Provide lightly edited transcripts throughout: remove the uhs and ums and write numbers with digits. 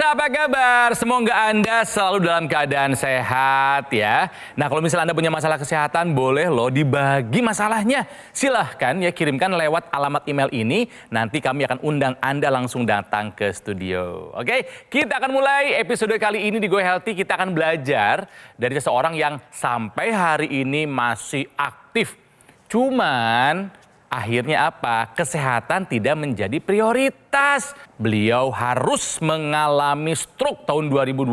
Pemirsa apa kabar? Semoga Anda selalu dalam keadaan sehat ya. Nah kalau misalnya Anda punya masalah kesehatan boleh loh dibagi masalahnya. Silahkan ya kirimkan lewat alamat email ini. Nanti kami akan undang Anda langsung datang ke studio. Oke, kita akan mulai episode kali ini di Go Healthy. Kita akan belajar dari seseorang yang sampai hari ini masih aktif. Cuman akhirnya apa? Kesehatan tidak menjadi prioritas. Beliau harus mengalami stroke tahun 2012,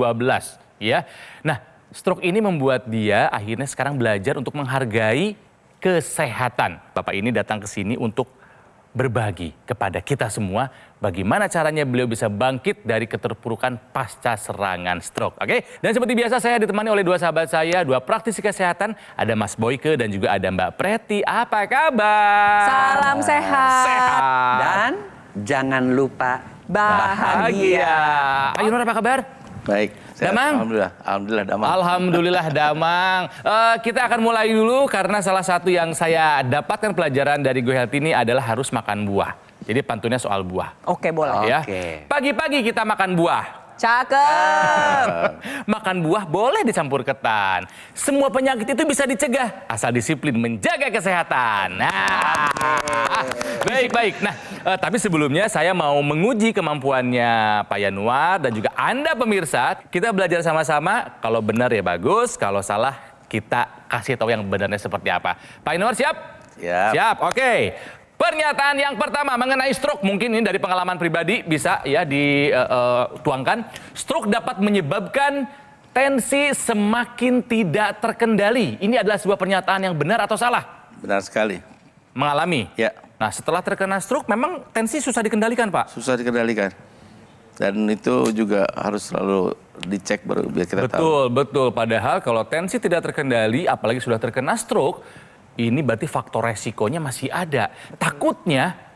ya. Nah, stroke ini membuat dia akhirnya sekarang belajar untuk menghargai kesehatan. Bapak ini datang ke sini untuk berbagi kepada kita semua bagaimana caranya beliau bisa bangkit dari keterpurukan pasca serangan stroke. Oke? Dan seperti biasa saya ditemani oleh dua sahabat saya, dua praktisi kesehatan. Ada Mas Boyke dan juga ada Mbak Preti. Apa kabar? Salam sehat. Sehat. Dan jangan lupa bahagia. Pak Yunor apa kabar? Baik. Damang? Alhamdulillah Damang. Alhamdulillah Damang. Kita akan mulai dulu karena salah satu yang saya dapatkan pelajaran dari Go Healthy ini adalah harus makan buah. Jadi pantunnya soal buah. Oke, boleh. Ya. Oke. Pagi-pagi kita makan buah. Cakep. Makan buah boleh dicampur ketan. Semua penyakit itu bisa dicegah asal disiplin menjaga kesehatan. Nah, baik. Nah, tapi sebelumnya saya mau menguji kemampuannya Pak Yanuar dan juga Anda pemirsa. Kita belajar sama-sama. Kalau benar ya bagus, kalau salah kita kasih tahu yang benarnya seperti apa. Pak Yanuar siap? Siap. Siap. Oke. Pernyataan yang pertama mengenai stroke, mungkin ini dari pengalaman pribadi bisa ya dituangkan. Stroke dapat menyebabkan tensi semakin tidak terkendali. Ini adalah sebuah pernyataan yang benar atau salah? Benar sekali. Mengalami? Ya. Nah setelah terkena stroke memang tensi susah dikendalikan Pak? Susah dikendalikan. Dan itu juga harus selalu dicek baru biar kita tahu. Betul. Padahal kalau tensi tidak terkendali, apalagi sudah terkena stroke, ini berarti faktor resikonya masih ada. Takutnya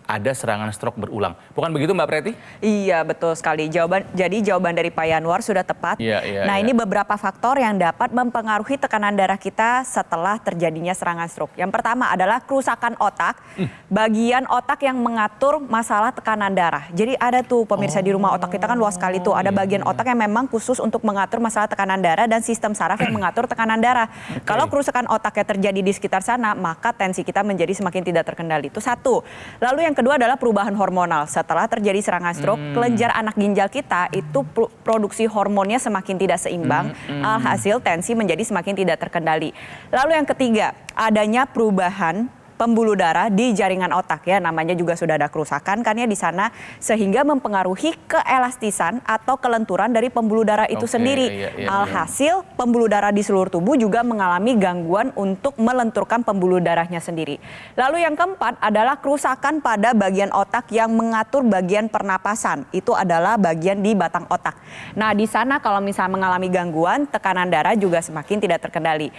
ada serangan stroke berulang. Bukan begitu Mbak Preti? Iya, betul sekali. Jadi jawaban dari Pak Yanuar sudah tepat. Iya. Ini beberapa faktor yang dapat mempengaruhi tekanan darah kita setelah terjadinya serangan stroke. Yang pertama adalah kerusakan otak, bagian otak yang mengatur masalah tekanan darah. Jadi ada tuh pemirsa di rumah, otak kita kan luas sekali tuh. Ada bagian otak yang memang khusus untuk mengatur masalah tekanan darah dan sistem saraf yang mengatur tekanan darah. Kalau kerusakan otaknya terjadi di sekitar sana, maka tensi kita menjadi semakin tidak terkendali. Itu satu. Lalu yang kedua adalah perubahan hormonal. Setelah terjadi serangan stroke, kelenjar anak ginjal kita itu produksi hormonnya semakin tidak seimbang. Alhasil tensi menjadi semakin tidak terkendali. Lalu yang ketiga, adanya perubahan pembuluh darah di jaringan otak ya, namanya juga sudah ada kerusakan kan ya di sana, sehingga mempengaruhi keelastisan atau kelenturan dari pembuluh darah itu sendiri. Alhasil pembuluh darah di seluruh tubuh juga mengalami gangguan untuk melenturkan pembuluh darahnya sendiri. Lalu yang keempat adalah kerusakan pada bagian otak yang mengatur bagian pernapasan. Itu adalah bagian di batang otak. Nah di sana kalau misalnya mengalami gangguan, tekanan darah juga semakin tidak terkendali.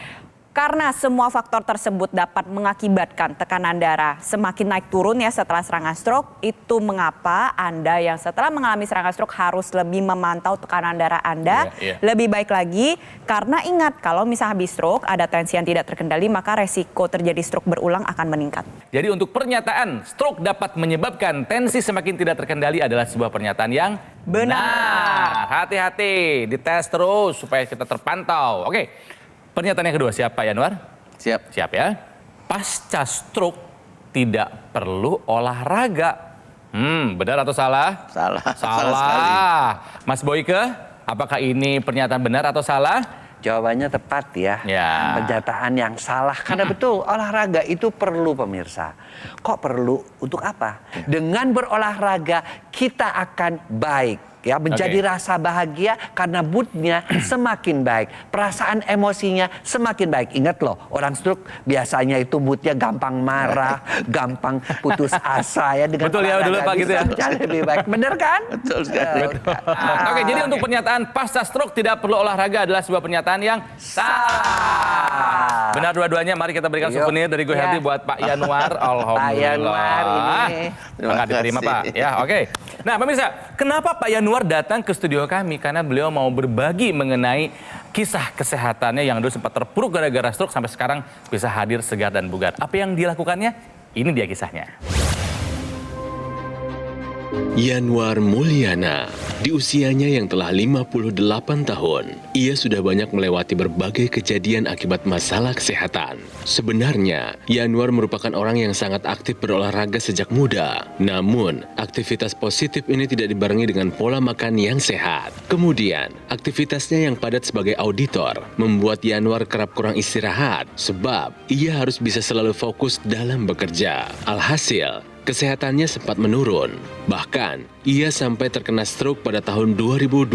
Karena semua faktor tersebut dapat mengakibatkan tekanan darah semakin naik turun ya setelah serangan stroke, itu mengapa Anda yang setelah mengalami serangan stroke harus lebih memantau tekanan darah Anda lebih baik lagi. Karena ingat, kalau misalnya habis stroke ada tensi yang tidak terkendali, maka resiko terjadi stroke berulang akan meningkat. Jadi untuk pernyataan stroke dapat menyebabkan tensi semakin tidak terkendali adalah sebuah pernyataan yang benar. Hati-hati, dites terus supaya kita terpantau. Oke. Pernyataan yang kedua, siap Pak Yanuar? Siap. Siap ya. Pasca stroke tidak perlu olahraga. Benar atau salah? Salah. Salah. Mas Boyke, apakah ini pernyataan benar atau salah? Jawabannya tepat ya. Pernyataan yang salah. Karena betul olahraga itu perlu pemirsa. Kok perlu? Untuk apa? Dengan berolahraga kita akan baik. Ya, menjadi rasa bahagia karena moodnya semakin baik, perasaan emosinya semakin baik. Ingat loh, orang stroke biasanya itu moodnya gampang marah, gampang putus asa ya. Dengan betul ya dulu Pak gitu ya. Lebih baik, bener kan? Betul sekali. Oke, jadi untuk pernyataan pasca stroke tidak perlu olahraga adalah sebuah pernyataan yang salah. Benar dua-duanya. Mari kita berikan souvenir dari Go Healthy buat Pak Yanuar. Alhamdulillah. Pak Yanuar ini. Nggak diterima Pak. Ya, oke. Nah pemirsa, kenapa Pak Yanuar datang ke studio kami? Karena beliau mau berbagi mengenai kisah kesehatannya yang dulu sempat terpuruk gara-gara stroke sampai sekarang bisa hadir segar dan bugar. Apa yang dilakukannya? Ini dia kisahnya. Yanwar Mulyana, di usianya yang telah 58 tahun, ia sudah banyak melewati berbagai kejadian akibat masalah kesehatan. Sebenarnya, Yanwar merupakan orang yang sangat aktif berolahraga sejak muda. Namun, aktivitas positif ini tidak dibarengi dengan pola makan yang sehat. Kemudian, aktivitasnya yang padat sebagai auditor membuat Yanwar kerap kurang istirahat sebab ia harus bisa selalu fokus dalam bekerja. Alhasil, kesehatannya sempat menurun. Bahkan, ia sampai terkena stroke pada tahun 2012.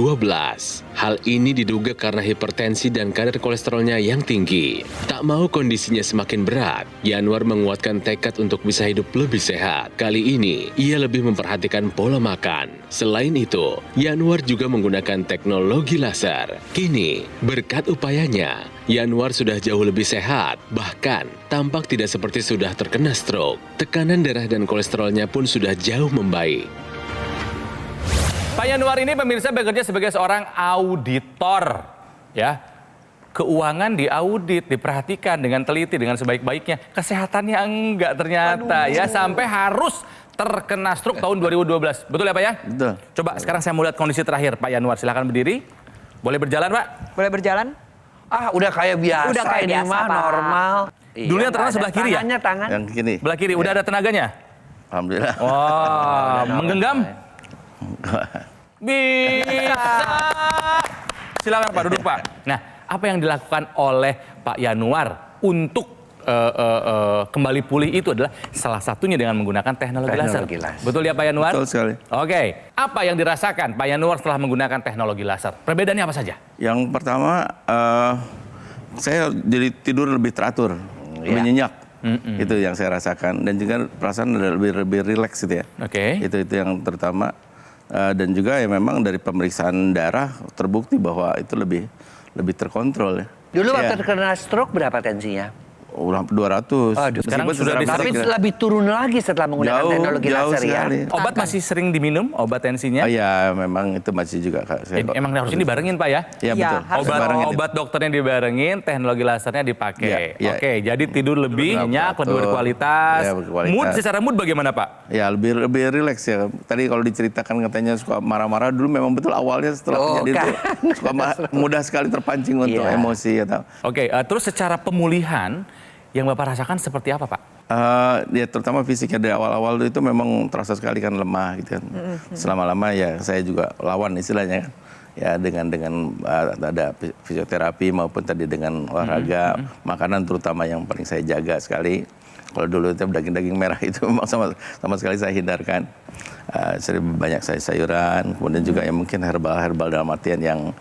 Hal ini diduga karena hipertensi dan kadar kolesterolnya yang tinggi. Tak mau kondisinya semakin berat, Yanwar menguatkan tekad untuk bisa hidup lebih sehat. Kali ini, ia lebih memperhatikan pola makan. Selain itu, Yanwar juga menggunakan teknologi laser. Kini, berkat upayanya, Yanwar sudah jauh lebih sehat, bahkan tampak tidak seperti sudah terkena stroke. Tekanan darah dan kolesterolnya pun sudah jauh membaik. Pak Yanwar ini pemirsa bekerja sebagai seorang auditor, ya. Keuangan diaudit, diperhatikan dengan teliti, dengan sebaik-baiknya. Kesehatannya enggak ternyata, ya, sampai harus terkena stroke tahun 2012. Betul ya Pak ya? Betul. Coba sekarang saya mau lihat kondisi terakhir Pak Yanwar, silakan berdiri. Boleh berjalan Pak? Boleh berjalan? Udah kayak biasa, Udah kayak ini biasa, mah Pak. normal. Dulu yang terkenal sebelah kiri ya? Tangan. Yang gini. Sebelah kiri, udah ada tenaganya? Alhamdulillah. Wah, menggenggam? Bisa. Silakan Pak, duduk Pak. Nah, apa yang dilakukan oleh Pak Yanwar untuk kembali pulih itu adalah salah satunya dengan menggunakan teknologi laser. Betul ya Pak Yanwar? Betul sekali. Oke, apa yang dirasakan Pak Yanwar setelah menggunakan teknologi laser? Perbedaannya apa saja? Yang pertama, saya jadi tidur lebih teratur, lebih nyenyak. Itu yang saya rasakan. Dan juga perasaan lebih rileks gitu ya. Oke. Itu yang terutama. Dan juga ya memang dari pemeriksaan darah terbukti bahwa itu lebih terkontrol ya. Dulu waktu Ya. terkena stroke berapa tensinya? Udah 200. Sekarang Meskipun sudah secara bisa. Tapi fisik lebih turun lagi setelah menggunakan Jauh, teknologi jauh laser ya. sekali. Obat masih sering diminum, obat tensinya? ya memang itu masih juga Kak. Emang harus ini dibarengin Pak ya? Ya Iya, betul. harus Barengin. Obat dokternya dibarengin, teknologi lasernya dipakai. Iya, iya. Oke, jadi tidur lebih nyenyak, lebih teratur. berkualitas. Iya, berkualitas. Mood, secara mood bagaimana Pak? Ya lebih rileks ya. Tadi kalau diceritakan katanya suka marah-marah dulu memang betul awalnya setelah kejadian itu suka mudah sekali terpancing untuk Iya. emosi atau. Oke, terus secara pemulihan yang Bapak rasakan seperti apa Pak? Ya terutama fisiknya dari awal-awal itu memang terasa sekali kan lemah gitu kan. Selama-lama ya saya juga lawan istilahnya kan. Ya dengan ada fisioterapi maupun tadi dengan olahraga, makanan terutama yang paling saya jaga sekali. Kalau dulu itu daging-daging merah itu memang sama sekali saya hindarkan. Banyak sayuran, kemudian juga ya mungkin herbal dalam artian yang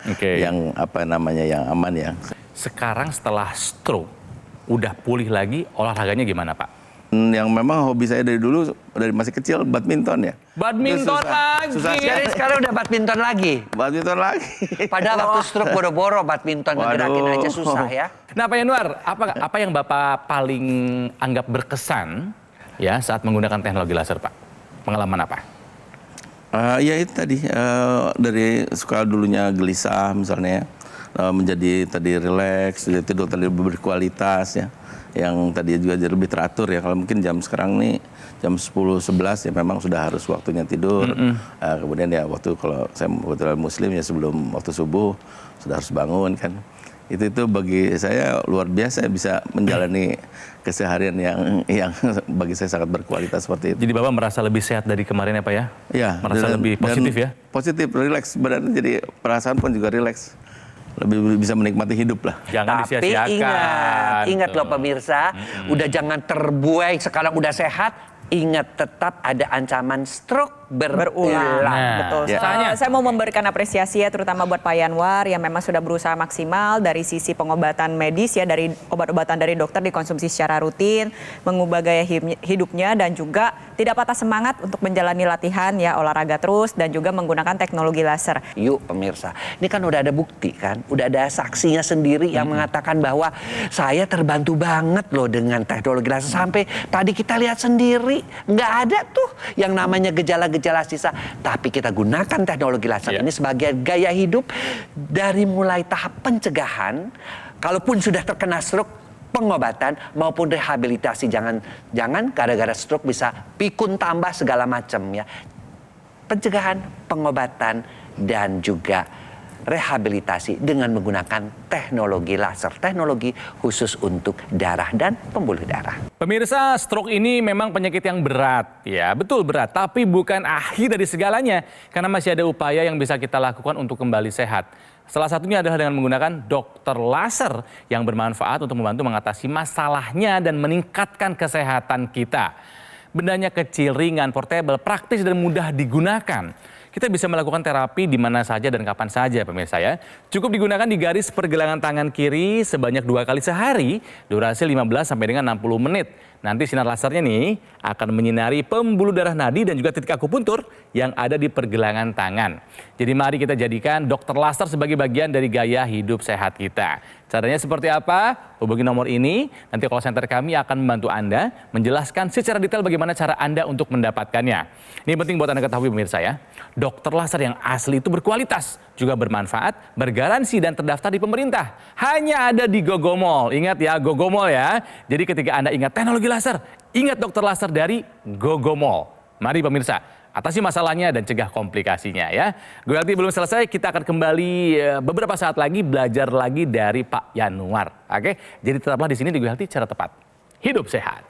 apa namanya yang aman ya. Sekarang setelah stroke, udah pulih lagi, olahraganya gimana Pak? Yang memang hobi saya dari dulu, dari masih kecil, badminton ya. Badminton lagi? Jadi sekarang udah badminton lagi? Badminton lagi. Padahal waktu stroke boro-boro badminton ngegerakin aja susah ya. Nah Pak Yanwar, apa yang Bapak paling anggap berkesan ya saat menggunakan teknologi laser Pak? Pengalaman apa? Ya itu tadi, dari suka dulunya gelisah misalnya ya. Menjadi tadi rileks, tidur tadi lebih berkualitas ya. Yang tadi juga jadi lebih teratur ya. Kalau mungkin jam sekarang nih jam 10-11 ya memang sudah harus waktunya tidur. Kemudian ya waktu kalau saya kebetulan muslim ya sebelum waktu subuh sudah harus bangun kan. Itu bagi saya luar biasa bisa menjalani keseharian yang bagi saya sangat berkualitas seperti itu. Jadi Bapak merasa lebih sehat dari kemarin ya Pak ya? Ya, Merasa lebih positif ya? Positif, rileks. Berarti jadi perasaan pun juga rileks. Lebih bisa menikmati hidup lah. Jangan Tapi disiasiakan. ingat loh pemirsa, udah jangan terbuai sekarang udah sehat, ingat tetap ada ancaman stroke berulang. Nah, Betul. ya. Saya mau memberikan apresiasi ya terutama buat Pak Yanwar yang memang sudah berusaha maksimal dari sisi pengobatan medis ya, dari obat-obatan dari dokter dikonsumsi secara rutin, mengubah gaya hidupnya dan juga tidak patah semangat untuk menjalani latihan ya, olahraga terus dan juga menggunakan teknologi laser. Yuk pemirsa, ini kan udah ada bukti kan, udah ada saksinya sendiri yang mengatakan bahwa saya terbantu banget loh dengan teknologi laser. Sampai tadi kita lihat sendiri, nggak ada tuh yang namanya gejala-gejala sisa. Tapi kita gunakan teknologi laser ini sebagai gaya hidup dari mulai tahap pencegahan, kalaupun sudah terkena stroke, pengobatan maupun rehabilitasi. Jangan gara-gara stroke bisa pikun tambah segala macam ya. pencegahan, pengobatan, dan juga rehabilitasi dengan menggunakan teknologi laser, teknologi khusus untuk darah dan pembuluh darah. Pemirsa, stroke ini memang penyakit yang berat, ya betul berat, tapi bukan akhir dari segalanya karena masih ada upaya yang bisa kita lakukan untuk kembali sehat. Salah satunya adalah dengan menggunakan dokter laser yang bermanfaat untuk membantu mengatasi masalahnya dan meningkatkan kesehatan kita. Bendanya kecil, ringan, portable, praktis dan mudah digunakan. Kita bisa melakukan terapi di mana saja dan kapan saja pemirsa ya. Cukup digunakan di garis pergelangan tangan kiri sebanyak 2 kali sehari, durasi 15 sampai dengan 60 menit. Nanti sinar lasernya nih akan menyinari pembuluh darah nadi dan juga titik akupuntur yang ada di pergelangan tangan. Jadi mari kita jadikan dokter laser sebagai bagian dari gaya hidup sehat kita. Caranya seperti apa? Hubungi nomor ini, nanti call center kami akan membantu Anda menjelaskan secara detail bagaimana cara Anda untuk mendapatkannya. Ini penting buat Anda ketahui pemirsa ya. Dokter laser yang asli itu berkualitas, juga bermanfaat, bergaransi dan terdaftar di pemerintah. Hanya ada di Gogomall. Ingat ya, Gogomall ya. Jadi ketika Anda ingat teknologi laser, ingat dokter laser dari Gogomall. Mari pemirsa, atasi masalahnya dan cegah komplikasinya ya. Gue Healthy belum selesai, kita akan kembali beberapa saat lagi belajar lagi dari Pak Yanuar. Oke, jadi tetaplah di sini di Gue Healthy cara tepat. Hidup sehat.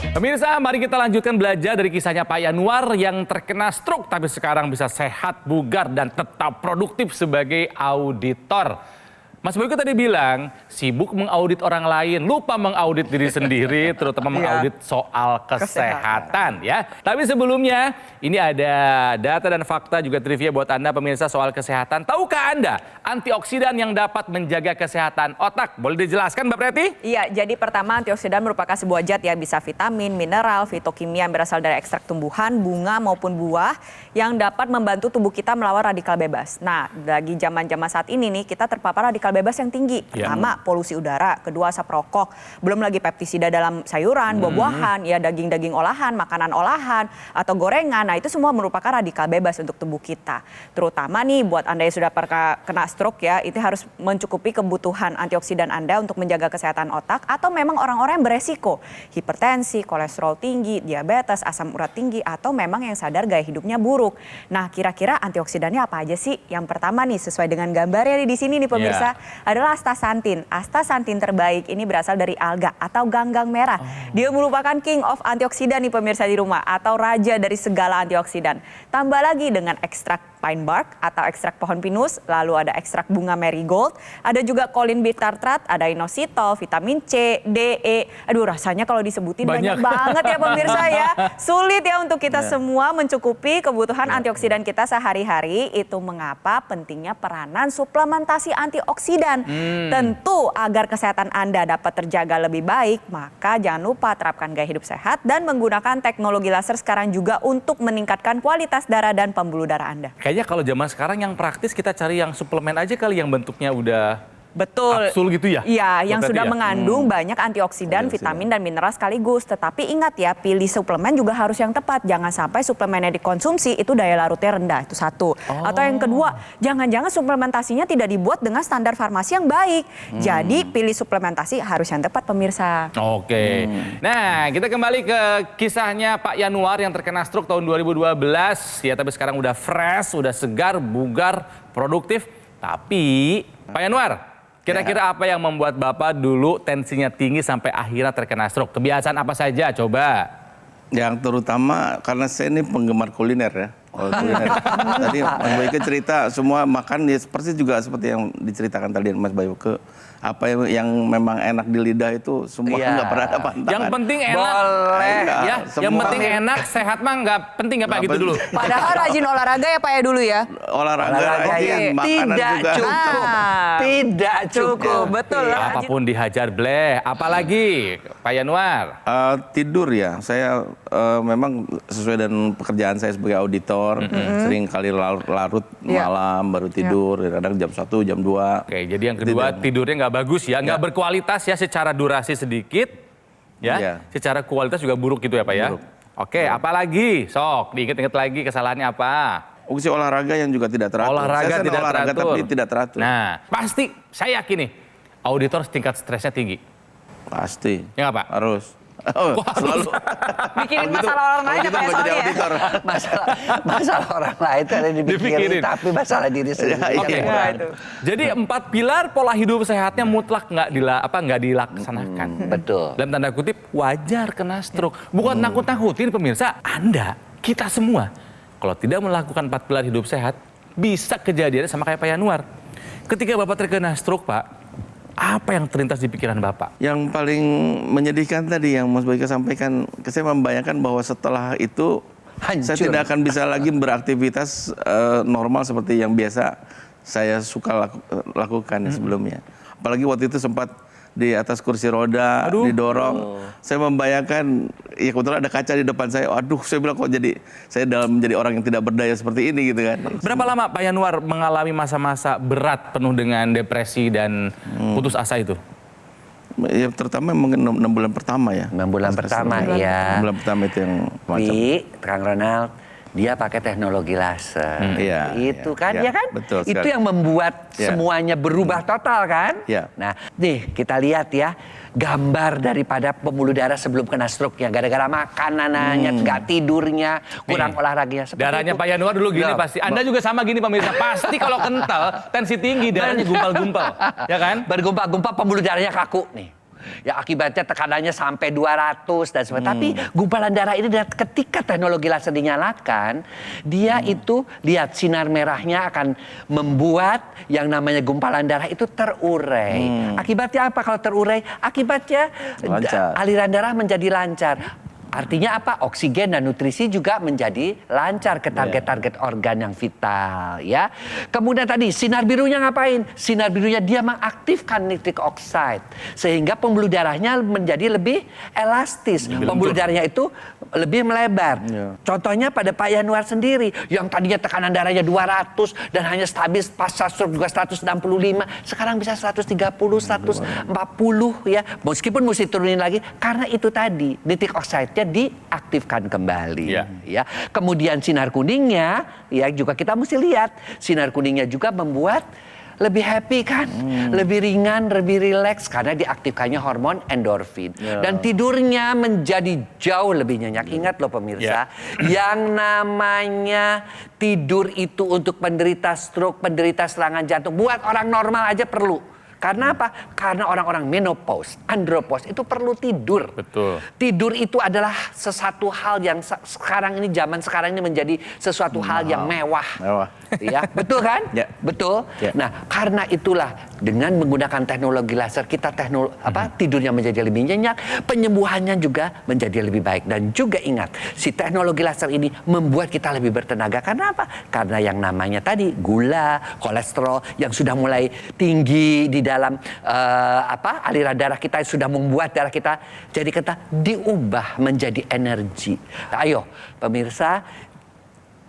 Pemirsa, mari kita lanjutkan belajar dari kisahnya Pak Yanuar yang terkena stroke tapi sekarang bisa sehat, bugar, dan tetap produktif sebagai auditor. Mas Boyko tadi bilang sibuk mengaudit orang lain, lupa mengaudit diri sendiri, terutama mengaudit soal kesehatan ya. Tapi sebelumnya ini ada data dan fakta juga trivia buat Anda pemirsa soal kesehatan. Tahukah Anda antioksidan yang dapat menjaga kesehatan otak? Boleh dijelaskan Mbak Preti? Iya, jadi pertama antioksidan merupakan sebuah zat ya, bisa vitamin, mineral, fitokimia yang berasal dari ekstrak tumbuhan, bunga maupun buah yang dapat membantu tubuh kita melawan radikal bebas. Nah, lagi zaman-zaman saat ini nih kita terpapar radikal bebas yang tinggi. Pertama, polusi udara, kedua asap rokok, belum lagi pestisida dalam sayuran, buah-buahan, ya daging-daging olahan, makanan olahan atau gorengan. Nah, itu semua merupakan radikal bebas untuk tubuh kita. Terutama nih buat Anda yang sudah kena stroke ya, itu harus mencukupi kebutuhan antioksidan Anda untuk menjaga kesehatan otak atau memang orang-orang yang beresiko hipertensi, kolesterol tinggi, diabetes, asam urat tinggi atau memang yang sadar gaya hidupnya buruk. Nah, kira-kira antioksidannya apa aja sih? Yang pertama nih sesuai dengan gambarnya di sini nih pemirsa, adalah astaxanthin. Astaxanthin terbaik ini berasal dari alga atau ganggang merah. Dia merupakan king of antioksidan nih pemirsa di rumah atau raja dari segala antioksidan. Tambah lagi dengan ekstrak pine bark atau ekstrak pohon pinus, lalu ada ekstrak bunga marigold, ada juga kolin bitartrat, ada inositol, vitamin C, D, E. Aduh rasanya kalau disebutin banyak banget ya pemirsa ya. Sulit ya untuk kita semua mencukupi kebutuhan antioksidan kita sehari-hari. Itu mengapa pentingnya peranan suplementasi antioksidan. Tentu agar kesehatan Anda dapat terjaga lebih baik, maka jangan lupa terapkan gaya hidup sehat dan menggunakan teknologi laser sekarang juga untuk meningkatkan kualitas darah dan pembuluh darah Anda. Kayaknya kalau zaman sekarang yang praktis kita cari yang suplemen aja kali yang bentuknya udah kapsul gitu ya? Iya, yang sudah mengandung banyak antioksidan, vitamin dan mineral sekaligus. Tetapi ingat ya, pilih suplemen juga harus yang tepat. Jangan sampai suplemennya dikonsumsi itu daya larutnya rendah, itu satu. Atau yang kedua, jangan-jangan suplementasinya tidak dibuat dengan standar farmasi yang baik. Jadi pilih suplementasi harus yang tepat pemirsa. Oke. Nah, kita kembali ke kisahnya Pak Yanuar yang terkena stroke tahun 2012. Ya, tapi sekarang udah fresh, udah segar, bugar, produktif. Tapi Pak Yanuar, kira-kira apa yang membuat Bapak dulu tensinya tinggi sampai akhirnya terkena stroke? Kebiasaan apa saja? Coba. Yang terutama karena saya ini penggemar kuliner ya. Kuliner. Tadi Mas Boyke cerita semua makan ya seperti yang diceritakan tadi Mas Boyke. Apa yang memang enak di lidah itu semua nggak pernah ada pantangan. Yang penting enak. Boleh. Ya, yang penting enak, sehat mah nggak penting ya Pak gitu dulu. Padahal rajin olahraga ya Pak ya dulu ya. Olahraga rajin, makanan tidak juga. cukup. Tidak cukup. Betul. Apapun dihajar bleh. Apalagi Pak Yanuar? Tidur ya, saya memang sesuai dengan pekerjaan saya sebagai auditor, sering kali larut malam baru tidur, kadang jam 1, jam 2. Oke, jadi yang kedua tidurnya nggak bagus ya, nggak berkualitas ya, secara durasi sedikit, ya, secara kualitas juga buruk gitu ya Pak ya. Oke, apalagi? Sok, diinget-inget lagi kesalahannya apa? Fungsi olahraga yang juga tidak teratur. Olahraga Saya tidak olahraga teratur. tapi tidak teratur. Nah, pasti saya yakin nih, auditor tingkat stresnya tinggi. Pasti. Ya nggak, Pak? Harus. Oh, selalu. Mikirin Kalau gitu- masalah orang lain kalau gitu apa ya nggak jadi soalnya? auditor. masalah orang lain itu ada yang dipikirin, Dipikirin. tapi masalah diri sendiri. Iya, Oke. iya. Jadi 4 pilar pola hidup sehatnya mutlak nggak dilaksanakan. Betul. Dalam tanda kutip wajar kena stroke. Bukan nakut-nakutin pemirsa. Anda, kita semua, kalau tidak melakukan 4 pilar hidup sehat, bisa kejadiannya sama kayak Pak Yanuar. Ketika Bapak terkena stroke, Pak, apa yang terlintas di pikiran Bapak? Yang paling menyedihkan tadi yang Mas Boyka sampaikan, saya membayangkan bahwa setelah itu Hancur. saya tidak akan bisa lagi beraktivitas normal seperti yang biasa saya suka lakukan sebelumnya. Apalagi waktu itu sempat di atas kursi roda, didorong. Saya membayangkan, ya kebetulan ada kaca di depan saya. Aduh, saya bilang kok jadi saya dalam menjadi orang yang tidak berdaya seperti ini gitu kan. Berapa lama Pak Yanuar mengalami masa-masa berat penuh dengan depresi dan putus asa itu? Ya terutama mungkin 6 bulan pertama ya. 6 bulan pertama, ya. 6 bulan pertama itu yang macam. Kang Ronald, dia pakai teknologi laser. Iya, Itu iya, kan, iya. ya kan? Betul Itu sekali. yang membuat Iya. semuanya berubah total kan? Iya. Nah, nih kita lihat ya gambar daripada pembuluh darah sebelum kena stroke-nya. Gara-gara makanannya, nggak tidurnya, kurang Nih, olahraganya. Seperti Darahnya itu. Pak Yanuar dulu gini Loh, pasti. Anda juga sama gini pemirsa. Pasti kalau kental, tensi tinggi, darahnya gumpal-gumpal. Ya kan? Bergumpal-gumpal pembuluh darahnya kaku nih. Ya akibatnya tekanannya sampai 200 dan sebagainya. Tapi gumpalan darah ini ketika teknologi laser dinyalakan, dia itu lihat sinar merahnya akan membuat yang namanya gumpalan darah itu terurai. Akibatnya apa kalau terurai? Akibatnya Lancar. aliran darah menjadi lancar. Artinya apa? Oksigen dan nutrisi juga menjadi lancar ke target-target organ yang vital, ya. Kemudian tadi sinar birunya ngapain? Sinar birunya dia mengaktifkan nitric oxide sehingga pembuluh darahnya menjadi lebih elastis. Pembuluh darahnya itu lebih melebar. Contohnya pada Pak Yanuar sendiri yang tadinya tekanan darahnya 200 dan hanya stabil pasca stroke juga 165, sekarang bisa 130, 140 ya. Meskipun mesti turunin lagi karena itu tadi nitric oxide diaktifkan kembali. Ya. Kemudian sinar kuningnya, ya juga kita mesti lihat. Sinar kuningnya juga membuat lebih happy kan, lebih ringan, lebih rileks karena diaktifkannya hormon endorfin. Dan tidurnya menjadi jauh lebih nyenyak. Ingat loh pemirsa, yang namanya tidur itu untuk penderita stroke, penderita serangan jantung, buat orang normal aja perlu. Karena apa? Karena orang-orang menopause, andropause itu perlu tidur. Betul. Tidur itu adalah sesuatu hal yang sekarang ini, zaman sekarang ini menjadi sesuatu hal yang mewah. Ya, betul kan? Ya. Betul. Ya. Nah, karena itulah dengan menggunakan teknologi laser kita tidurnya menjadi lebih nyenyak, penyembuhannya juga menjadi lebih baik. Dan juga ingat, si teknologi laser ini membuat kita lebih bertenaga. Karena apa? Karena yang namanya tadi gula, kolesterol yang sudah mulai tinggi di dalam aliran darah kita, sudah membuat darah kita jadi diubah menjadi energi. Ayo pemirsa,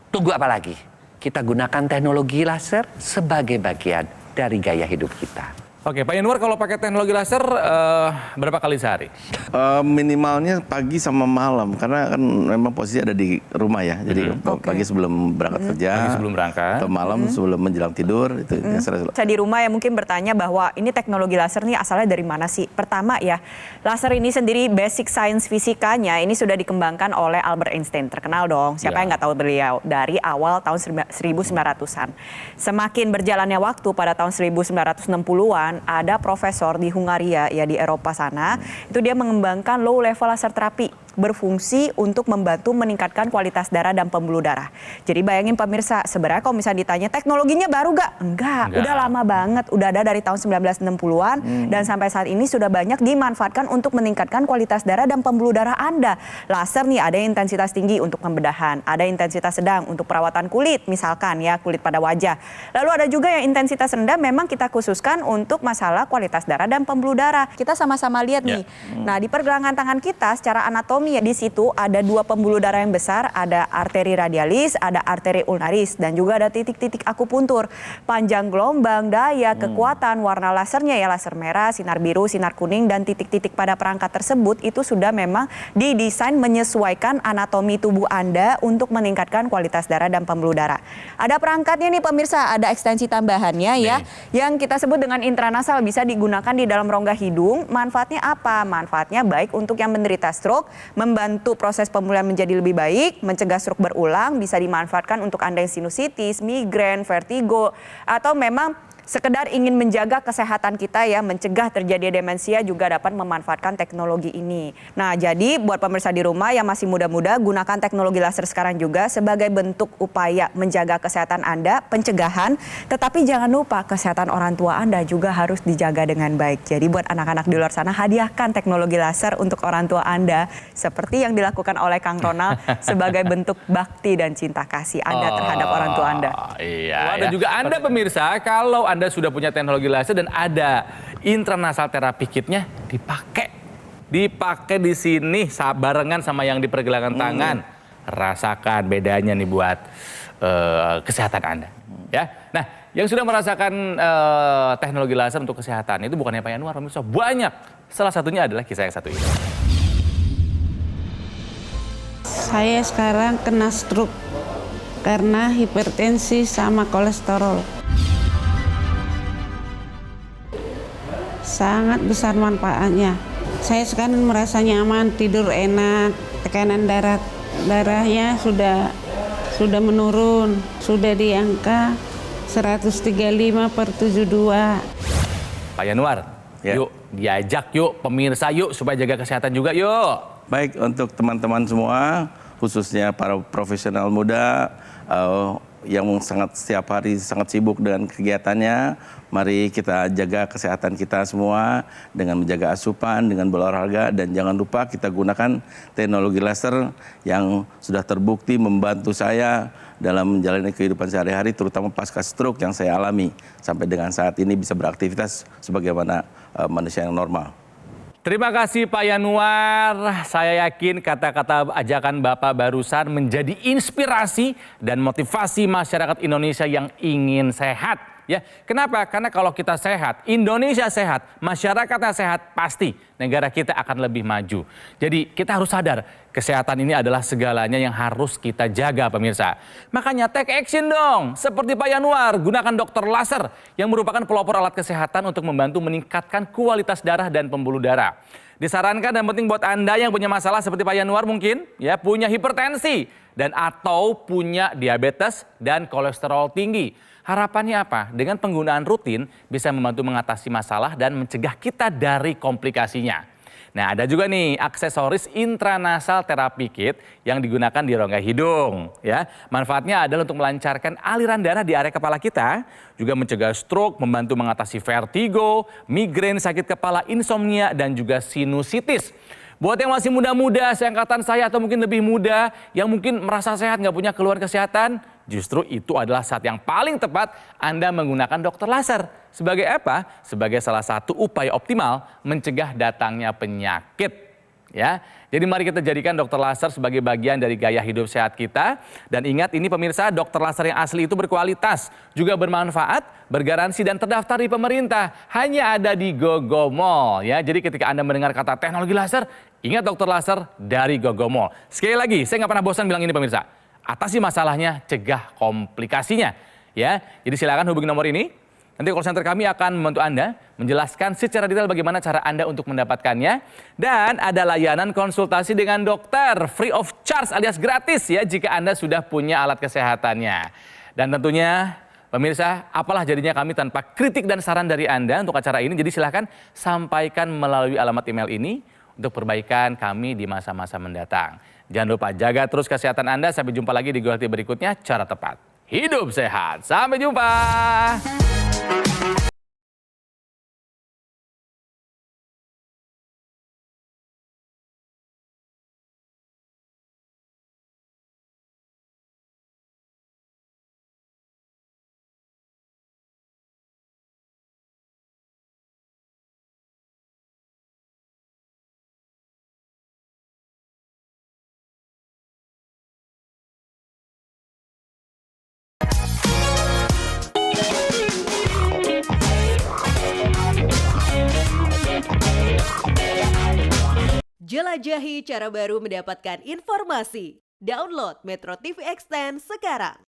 tunggu apa lagi? Kita gunakan teknologi laser sebagai bagian dari gaya hidup kita. Oke, Pak Yanuar kalau pakai teknologi laser berapa kali sehari? Minimalnya pagi sama malam karena kan memang posisi ada di rumah ya. Jadi pagi sebelum berangkat kerja, Pagi sebelum berangkat. atau malam sebelum menjelang tidur itu. Saya di rumah ya mungkin bertanya bahwa ini teknologi laser nih asalnya dari mana sih? Pertama ya, laser ini sendiri basic science fisikanya ini sudah dikembangkan oleh Albert Einstein. Terkenal dong, siapa yang nggak tahu beliau? Dari awal tahun 1900-an. Semakin berjalannya waktu pada tahun 1960-an, ada profesor di Hungaria ya di Eropa sana, itu dia mengembangkan low level laser terapi berfungsi untuk membantu meningkatkan kualitas darah dan pembuluh darah. Jadi bayangin pemirsa, sebenarnya kalau misalnya ditanya teknologinya baru gak? Enggak, udah lama banget, udah ada dari tahun 1960-an dan sampai saat ini sudah banyak dimanfaatkan untuk meningkatkan kualitas darah dan pembuluh darah Anda. Laser nih ada intensitas tinggi untuk pembedahan, ada intensitas sedang untuk perawatan kulit, misalkan ya kulit pada wajah. Lalu ada juga yang intensitas rendah memang kita khususkan untuk masalah kualitas darah dan pembuluh darah. Kita sama-sama lihat nih. Nah, di pergelangan tangan kita secara anatomi nih, di situ ada 2 pembuluh darah yang besar, ada arteri radialis, ada arteri ulnaris, dan juga ada titik-titik akupuntur. Panjang gelombang, daya, kekuatan, warna lasernya ya laser merah, sinar biru, sinar kuning, dan titik-titik pada perangkat tersebut itu sudah memang didesain menyesuaikan anatomi tubuh Anda untuk meningkatkan kualitas darah dan pembuluh darah. Ada perangkatnya nih pemirsa, ada ekstensi tambahannya ya, yang kita sebut dengan intranasal, bisa digunakan di dalam rongga hidung. Manfaatnya apa? Manfaatnya baik untuk yang menderita stroke, membantu proses pemulihan menjadi lebih baik, mencegah stroke berulang, bisa dimanfaatkan untuk Anda yang sinusitis, migrain, vertigo, atau memang sekedar ingin menjaga kesehatan kita ya, mencegah terjadi demensia, juga dapat memanfaatkan teknologi ini. Nah, jadi buat pemirsa di rumah yang masih muda-muda, gunakan teknologi laser sekarang juga sebagai bentuk upaya menjaga kesehatan Anda, pencegahan, tetapi jangan lupa kesehatan orang tua Anda juga harus dijaga dengan baik. Jadi buat anak-anak di luar sana, hadiahkan teknologi laser untuk orang tua Anda seperti yang dilakukan oleh Kang Ronald sebagai bentuk bakti dan cinta kasih Anda terhadap orang tua Anda. Iya. Dan juga Anda pemirsa, kalau Anda sudah punya teknologi laser dan ada intranasal terapi kitnya, dipakai di sini barengan sama yang di pergelangan tangan. Rasakan bedanya nih buat kesehatan Anda. Ya. Nah, yang sudah merasakan teknologi laser untuk kesehatan itu bukannya Pak Yanuar, pemirsa, banyak. Salah satunya adalah kisah yang satu ini. Saya sekarang kena stroke karena hipertensi sama kolesterol. Sangat besar manfaatnya. Saya sekarang merasa nyaman, tidur enak, tekanan darahnya sudah menurun, sudah di angka 135/72. Pak Yanuar, yuk diajak yuk pemirsa yuk supaya jaga kesehatan juga yuk. Baik, untuk teman-teman semua, khususnya para profesional muda yang setiap hari sangat sibuk dengan kegiatannya, mari kita jaga kesehatan kita semua dengan menjaga asupan, dengan berolahraga, dan jangan lupa kita gunakan teknologi laser yang sudah terbukti membantu saya dalam menjalani kehidupan sehari-hari, terutama pasca stroke yang saya alami sampai dengan saat ini bisa beraktivitas sebagaimana manusia yang normal. Terima kasih Pak Yanuar. Saya yakin kata-kata ajakan Bapak barusan menjadi inspirasi dan motivasi masyarakat Indonesia yang ingin sehat. Ya, kenapa? Karena kalau kita sehat, Indonesia sehat, masyarakatnya sehat, pasti negara kita akan lebih maju. Jadi kita harus sadar, kesehatan ini adalah segalanya yang harus kita jaga pemirsa. Makanya take action dong, seperti Pak Yanuar, gunakan dokter laser yang merupakan pelopor alat kesehatan untuk membantu meningkatkan kualitas darah dan pembuluh darah. Disarankan dan penting buat Anda yang punya masalah seperti Pak Yanuar mungkin, ya punya hipertensi dan atau punya diabetes dan kolesterol tinggi. Harapannya apa? Dengan penggunaan rutin bisa membantu mengatasi masalah dan mencegah kita dari komplikasinya. Nah, ada juga nih aksesoris intranasal terapi kit yang digunakan di rongga hidung. Ya, manfaatnya adalah untuk melancarkan aliran darah di area kepala kita, juga mencegah stroke, membantu mengatasi vertigo, migrain, sakit kepala, insomnia, dan juga sinusitis. Buat yang masih muda-muda, seangkatan saya atau mungkin lebih muda, yang mungkin merasa sehat nggak punya keluhan kesehatan, justru itu adalah saat yang paling tepat Anda menggunakan dokter laser. Sebagai apa? Sebagai salah satu upaya optimal mencegah datangnya penyakit. Ya, jadi mari kita jadikan dokter laser sebagai bagian dari gaya hidup sehat kita. Dan ingat ini pemirsa, dokter laser yang asli itu berkualitas, juga bermanfaat, bergaransi dan terdaftar di pemerintah. Hanya ada di Gogomall. Ya, jadi ketika Anda mendengar kata teknologi laser, ingat dokter laser dari Gogomall. Sekali lagi, saya nggak pernah bosan bilang ini pemirsa. Atasi masalahnya, cegah komplikasinya. Ya, jadi silakan hubungi nomor ini. Nanti call center kami akan membantu Anda menjelaskan secara detail bagaimana cara Anda untuk mendapatkannya. Dan ada layanan konsultasi dengan dokter free of charge alias gratis ya jika Anda sudah punya alat kesehatannya. Dan tentunya pemirsa, apalah jadinya kami tanpa kritik dan saran dari Anda untuk acara ini. Jadi silakan sampaikan melalui alamat email ini untuk perbaikan kami di masa-masa mendatang. Jangan lupa jaga terus kesehatan Anda. Sampai jumpa lagi di Goalti berikutnya, cara tepat hidup sehat. Sampai jumpa. Jelajahi cara baru mendapatkan informasi. Download Metro TV Extend sekarang.